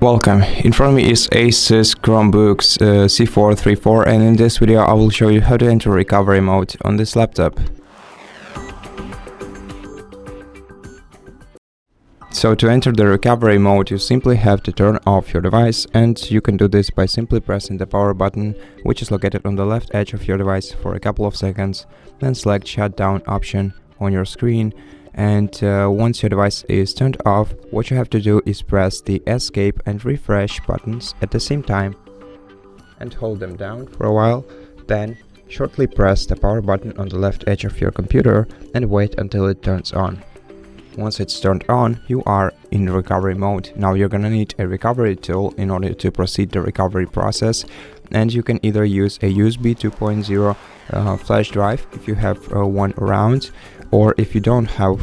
Welcome, in front of me is ASUS Chromebook C434, and in this video I will show you how to enter recovery mode on this laptop. So to enter the recovery mode, you simply have to turn off your device, and you can do this by simply pressing the power button, which is located on the left edge of your device, for a couple of seconds. Then select shutdown option on your screen, and once your device is turned off, what you have to do is press the escape and refresh buttons at the same time and hold them down for a while. Then shortly press the power button on the left edge of your computer and wait until it turns on. Once it's turned on, you are in recovery mode. Now you're gonna need a recovery tool in order to proceed the recovery process, and you can either use a USB 2.0 flash drive if you have one around, or if you don't have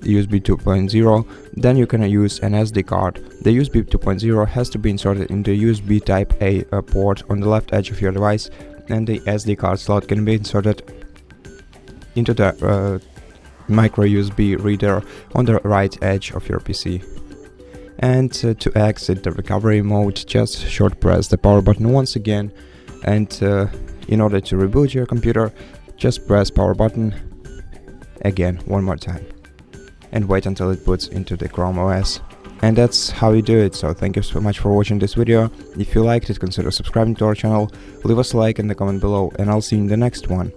USB 2.0, then you can use an SD card. The USB 2.0 has to be inserted in the USB type A port on the left edge of your device, and the SD card slot can be inserted into the micro USB reader on the right edge of your PC. And to exit the recovery mode, just short press the power button once again, and in order to reboot your computer, just press power button again one more time and wait until it boots into the Chrome OS. And that's how you do it. So thank you so much for watching this video. If you liked it, consider subscribing to our channel, leave us a like in the comment below, and I'll see you in the next one.